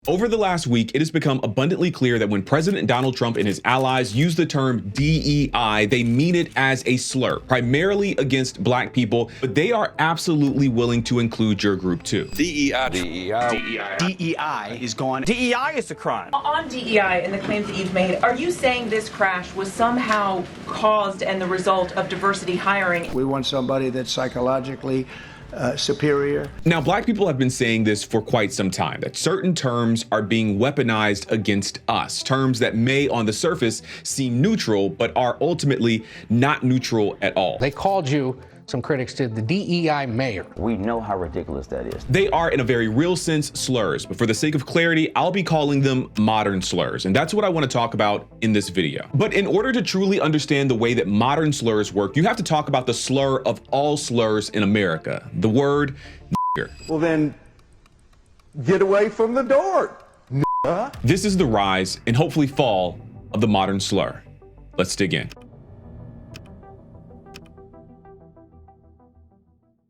Over the last week, it has become abundantly clear that when President Donald Trump and his allies use the term DEI, they mean it as a slur, primarily against black people, but they are absolutely willing to include your group too. DEI is gone. DEI is a crime. On DEI and the claims that you've made, are you saying this crash was somehow caused and the result of diversity hiring? We want somebody that's psychologically superior. Now, black people have been saying this for quite some time, that certain terms are being weaponized against us, terms that may on the surface seem neutral, but are ultimately not neutral at all. They called you, some critics did, the DEI mayor. We know how ridiculous that is. They are, in a very real sense, slurs, but for the sake of clarity, I'll be calling them modern slurs, and that's what I want to talk about in this video. But in order to truly understand the way that modern slurs work, you have to talk about the slur of all slurs in America, the word nigger. Well then, get away from the door, nigga. This is the rise and hopefully fall of the modern slur. Let's dig in.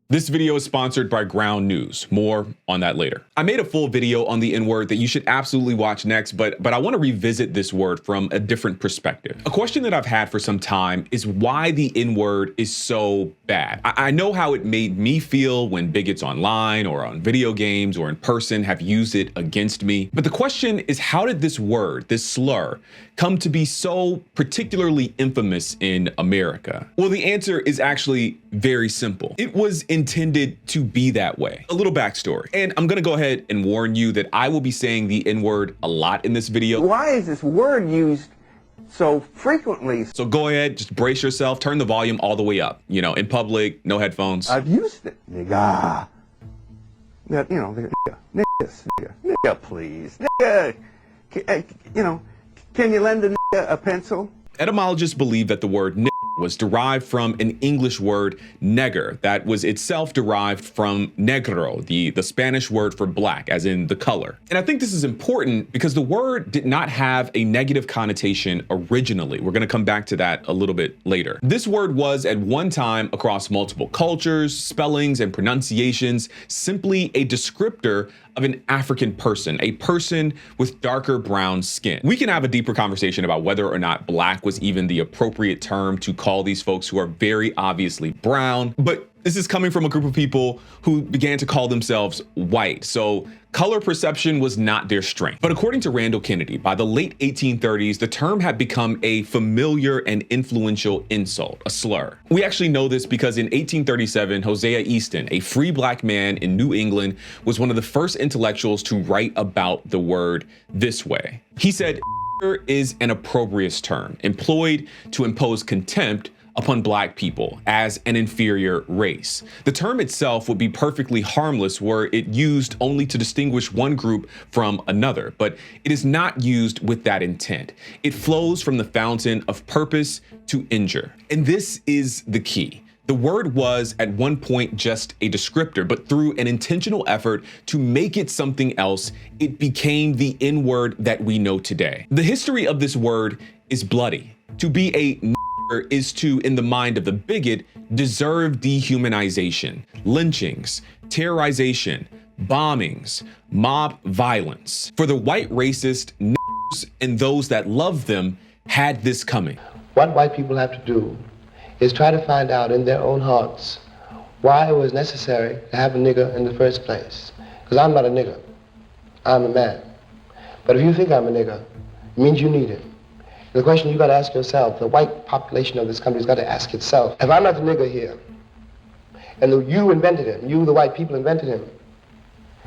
This video is sponsored by Ground News. More on that later. I made a full video on the N-word that you should absolutely watch next, but I want to revisit this word from a different perspective. A question that I've had for some time is why the N-word is so bad. I know how it made me feel when bigots online or on video games or in person have used it against me. But the question is, how did this word, this slur, come to be so particularly infamous in America? Well, the answer is actually very simple. It was intended to be that way. A little backstory. And I'm gonna go ahead and warn you that I will be saying the N-word a lot in this video. Why is this word used so frequently? So go ahead, just brace yourself, turn the volume all the way up. You know, in public, no headphones. I've used it. Nigga. You know, nigga, please. Nigga. Can you lend a nigga a pencil? Etymologists believe that the word nigger was derived from an English word negger that was itself derived from negro, the Spanish word for black, as in the color. And I think this is important because the word did not have a negative connotation originally. We're going to come back to that a little bit later. This word was at one time across multiple cultures, spellings, and pronunciations simply a descriptor of an African person, a person with darker brown skin. We can have a deeper conversation about whether or not black was even the appropriate term to call these folks who are very obviously brown, but this is coming from a group of people who began to call themselves white. So color perception was not their strength. But according to Randall Kennedy, by the late 1830s, the term had become a familiar and influential insult, a slur. We actually know this because in 1837, Hosea Easton, a free black man in New England, was one of the first intellectuals to write about the word this way. He said, is an opprobrious term employed to impose contempt upon black people as an inferior race. The term itself would be perfectly harmless were it used only to distinguish one group from another, but it is not used with that intent. It flows from the fountain of purpose to injure. And this is the key. The word was at one point just a descriptor, but through an intentional effort to make it something else, it became the N-word that we know today. The history of this word is bloody. To be a is to, in the mind of the bigot, deserve dehumanization, lynchings, terrorization, bombings, mob violence. For the white racist and those that love them had this coming. What white people have to do is try to find out in their own hearts why it was necessary to have a nigger in the first place. Because I'm not a nigger, I'm a man. But if you think I'm a nigger, it means you need it. The question you got to ask yourself, the white population of this country has got to ask itself, if I'm not the nigger here, and you invented him, you the white people invented him,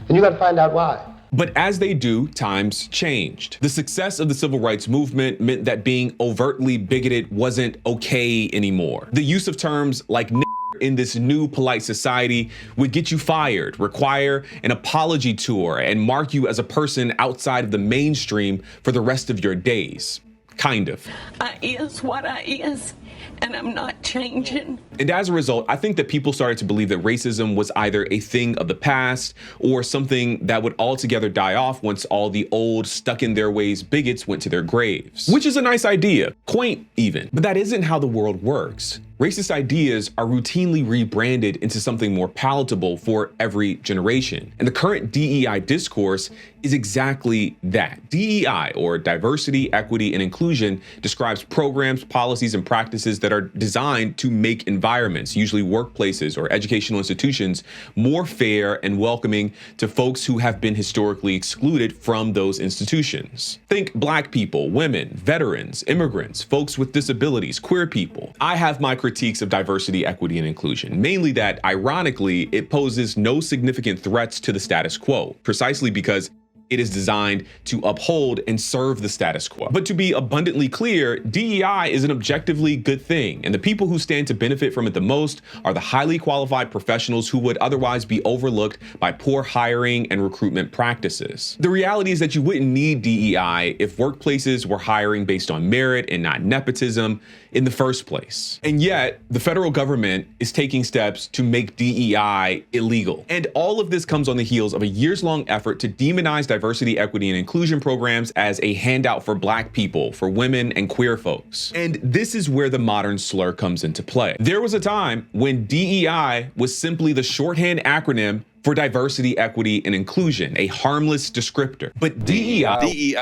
then you got to find out why. But as they do, times changed. The success of the civil rights movement meant that being overtly bigoted wasn't okay anymore. The use of terms like nigger in this new polite society would get you fired, require an apology tour, and mark you as a person outside of the mainstream for the rest of your days. Kind of. I is what I is, and I'm not changing. And as a result, I think that people started to believe that racism was either a thing of the past or something that would altogether die off once all the old, stuck-in-their-ways bigots went to their graves. Which is a nice idea, quaint even. But that isn't how the world works. Racist ideas are routinely rebranded into something more palatable for every generation. And the current DEI discourse is exactly that. DEI, or diversity, equity, and inclusion, describes programs, policies, and practices that are designed to make environments, usually workplaces or educational institutions, more fair and welcoming to folks who have been historically excluded from those institutions. Think Black people, women, veterans, immigrants, folks with disabilities, queer people. I have my critiques of diversity, equity, and inclusion, mainly that, ironically, it poses no significant threats to the status quo, precisely because it is designed to uphold and serve the status quo. But to be abundantly clear, DEI is an objectively good thing, and the people who stand to benefit from it the most are the highly qualified professionals who would otherwise be overlooked by poor hiring and recruitment practices. The reality is that you wouldn't need DEI if workplaces were hiring based on merit and not nepotism in the first place. And yet, the federal government is taking steps to make DEI illegal. And all of this comes on the heels of a years-long effort to demonize diversity, equity, and inclusion programs as a handout for Black people, for women, and queer folks. And this is where the modern slur comes into play. There was a time when DEI was simply the shorthand acronym for diversity, equity, and inclusion, a harmless descriptor. But DEI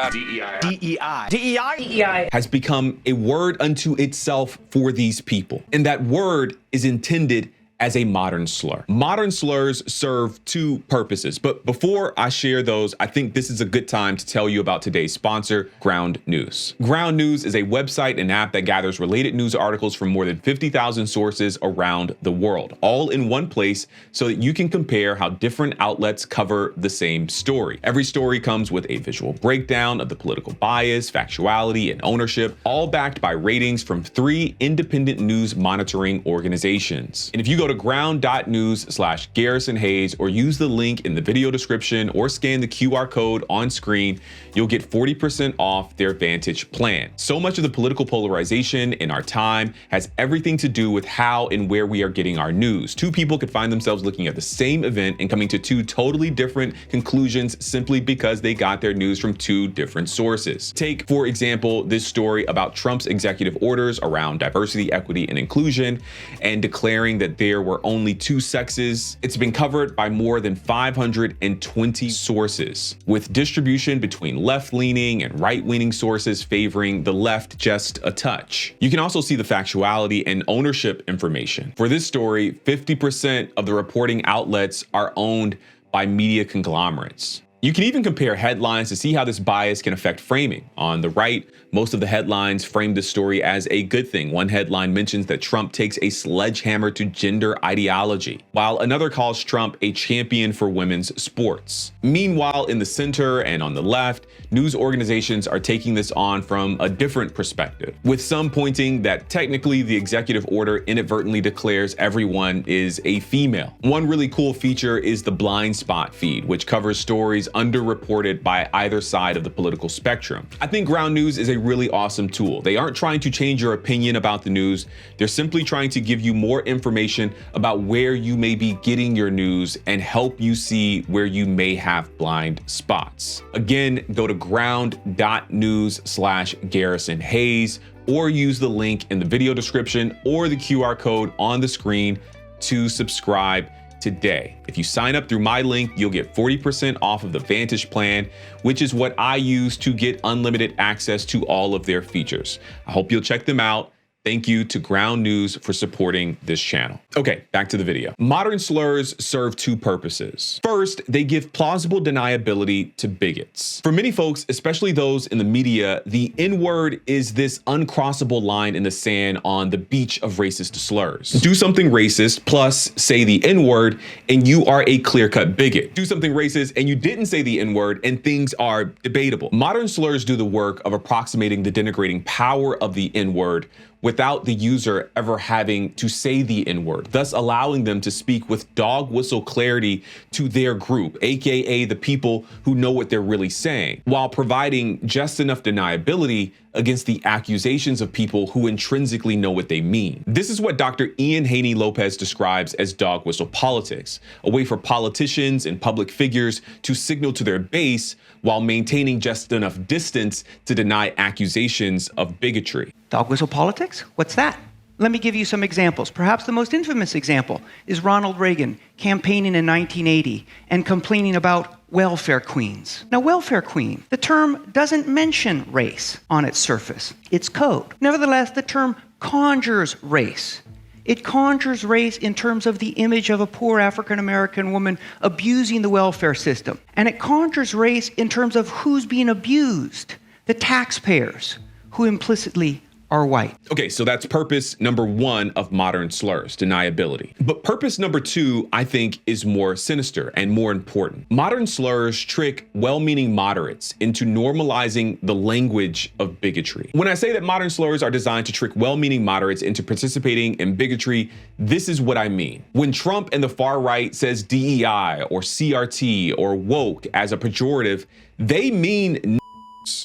has become a word unto itself for these people. And that word is intended as a modern slur. Modern slurs serve two purposes, but before I share those, I think this is a good time to tell you about today's sponsor, Ground News. Ground News is a website and app that gathers related news articles from more than 50,000 sources around the world, all in one place so that you can compare how different outlets cover the same story. Every story comes with a visual breakdown of the political bias, factuality, and ownership, all backed by ratings from 3 independent news monitoring organizations. And if you go to ground.news/Garrison Hayes or use the link in the video description or scan the QR code on screen, you'll get 40% off their Vantage plan. So much of the political polarization in our time has everything to do with how and where we are getting our news. Two people could find themselves looking at the same event and coming to 2 totally different conclusions simply because they got their news from 2 different sources. Take, for example, this story about Trump's executive orders around diversity, equity, and inclusion, and declaring that there were only 2 sexes. It's been covered by more than 520 sources, with distribution between left-leaning and right-leaning sources favoring the left just a touch. You can also see the factuality and ownership information. For this story, 50% of the reporting outlets are owned by media conglomerates. You can even compare headlines to see how this bias can affect framing. On the right, most of the headlines frame the story as a good thing. One headline mentions that Trump takes a sledgehammer to gender ideology, while another calls Trump a champion for women's sports. Meanwhile, in the center and on the left, news organizations are taking this on from a different perspective, with some pointing that technically the executive order inadvertently declares everyone is a female. One really cool feature is the blind spot feed, which covers stories underreported by either side of the political spectrum. I think Ground News is a really awesome tool. They aren't trying to change your opinion about the news. They're simply trying to give you more information about where you may be getting your news and help you see where you may have blind spots. Again, go to ground.news/Garrison Hayes or use the link in the video description or the QR code on the screen to subscribe today. If you sign up through my link, you'll get 40% off of the Vantage plan, which is what I use to get unlimited access to all of their features. I hope you'll check them out. Thank you to Ground News for supporting this channel. Okay, back to the video. Modern slurs serve 2 purposes. First, they give plausible deniability to bigots. For many folks, especially those in the media, the N-word is this uncrossable line in the sand on the beach of racist slurs. Do something racist plus say the N-word and you are a clear-cut bigot. Do something racist and you didn't say the N-word and things are debatable. Modern slurs do the work of approximating the denigrating power of the N-word without the user ever having to say the N-word, thus allowing them to speak with dog whistle clarity to their group, aka the people who know what they're really saying, while providing just enough deniability against the accusations of people who intrinsically know what they mean. This is what Dr. Ian Haney Lopez describes as dog whistle politics, a way for politicians and public figures to signal to their base while maintaining just enough distance to deny accusations of bigotry. Dog whistle politics? What's that? Let me give you some examples. Perhaps the most infamous example is Ronald Reagan campaigning in 1980 and complaining about welfare queens. Now, welfare queen, the term doesn't mention race on its surface. It's code. Nevertheless, the term conjures race. It conjures race in terms of the image of a poor African-American woman abusing the welfare system. And it conjures race in terms of who's being abused, the taxpayers, who implicitly are white. Okay, so that's purpose number one of modern slurs, deniability. But purpose number two, I think, is more sinister and more important. Modern slurs trick well-meaning moderates into normalizing the language of bigotry. When I say that modern slurs are designed to trick well-meaning moderates into participating in bigotry, this is what I mean. When Trump and the far right says DEI or CRT or woke as a pejorative, they mean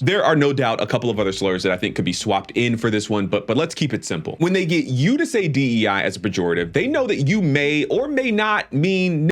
There are no doubt a couple of other slurs that I think could be swapped in for this one, but let's keep it simple. When they get you to say DEI as a pejorative, they know that you may or may not mean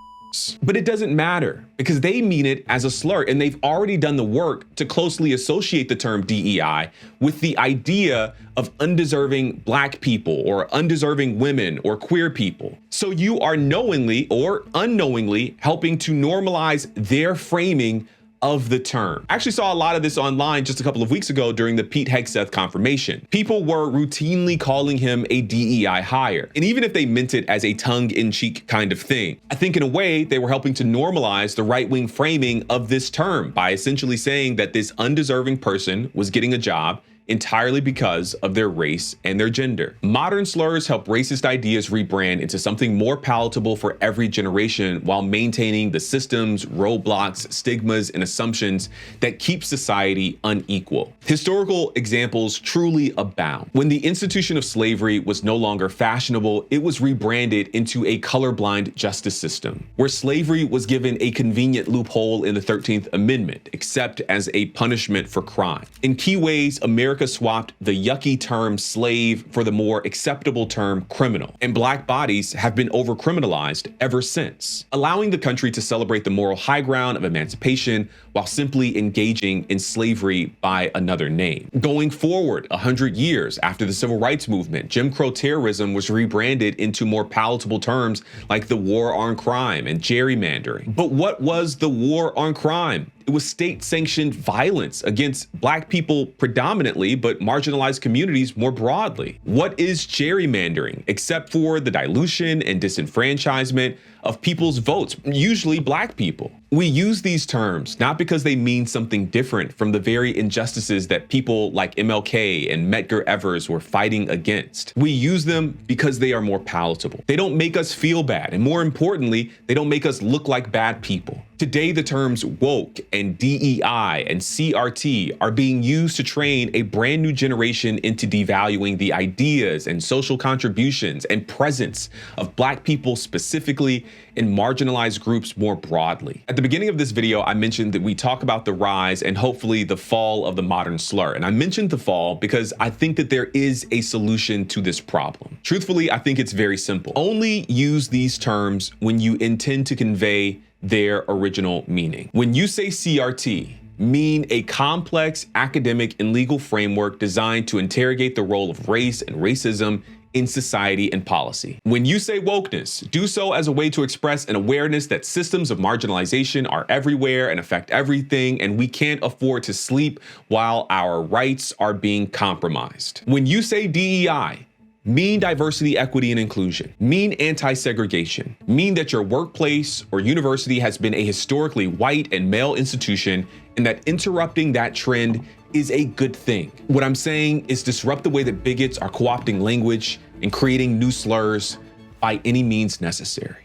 but it doesn't matter because they mean it as a slur, and they've already done the work to closely associate the term DEI with the idea of undeserving Black people or undeserving women or queer people. So you are knowingly or unknowingly helping to normalize their framing of the term. I actually saw a lot of this online just a couple of weeks ago during the Pete Hegseth confirmation. People were routinely calling him a DEI hire. And even if they meant it as a tongue-in-cheek kind of thing, I think in a way they were helping to normalize the right-wing framing of this term by essentially saying that this undeserving person was getting a job entirely because of their race and their gender. Modern slurs help racist ideas rebrand into something more palatable for every generation while maintaining the systems, roadblocks, stigmas, and assumptions that keep society unequal. Historical examples truly abound. When the institution of slavery was no longer fashionable, it was rebranded into a colorblind justice system, where slavery was given a convenient loophole in the 13th Amendment, except as a punishment for crime. In key ways, America swapped the yucky term slave for the more acceptable term criminal, and Black bodies have been over-criminalized ever since, allowing the country to celebrate the moral high ground of emancipation while simply engaging in slavery by another name. Going forward 100 years after the Civil Rights Movement, Jim Crow terrorism was rebranded into more palatable terms like the war on crime and gerrymandering. But what was the war on crime? It was state-sanctioned violence against Black people predominantly, but marginalized communities more broadly. What is gerrymandering, except for the dilution and disenfranchisement of people's votes, usually Black people? We use these terms not because they mean something different from the very injustices that people like MLK and Medgar Evers were fighting against. We use them because they are more palatable. They don't make us feel bad, and more importantly, they don't make us look like bad people. Today, the terms woke and DEI and CRT are being used to train a brand new generation into devaluing the ideas and social contributions and presence of Black people specifically and marginalized groups more broadly. At the beginning of this video, I mentioned that we talk about the rise and hopefully the fall of the modern slur. And I mentioned the fall because I think that there is a solution to this problem. Truthfully, I think it's very simple. Only use these terms when you intend to convey their original meaning. When you say CRT, mean a complex academic and legal framework designed to interrogate the role of race and racism in society and policy. When you say wokeness, do so as a way to express an awareness that systems of marginalization are everywhere and affect everything, and we can't afford to sleep while our rights are being compromised. When you say DEI, mean diversity, equity, and inclusion. Mean anti-segregation. Mean that your workplace or university has been a historically white and male institution, and that interrupting that trend is a good thing. What I'm saying is disrupt the way that bigots are co-opting language and creating new slurs by any means necessary.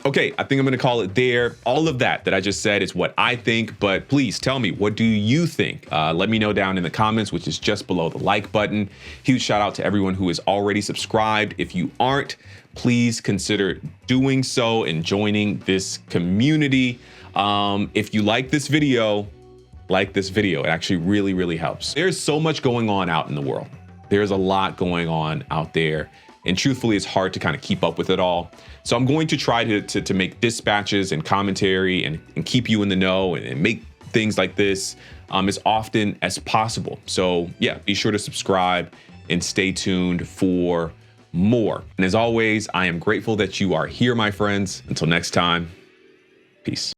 Okay, I think I'm gonna call it there. All of that I just said is what I think, but please tell me, what do you think? Let me know down in the comments, which is just below the like button. Huge shout out to everyone who is already subscribed. If you aren't, please consider doing so and joining this community. If you like this video, it actually really, really helps. There's so much going on out in the world. There's a lot going on out there. And truthfully, it's hard to kind of keep up with it all. So I'm going to try to make dispatches and commentary and keep you in the know and make things like this as often as possible. So yeah, be sure to subscribe and stay tuned for more. And as always, I am grateful that you are here, my friends. Until next time, peace.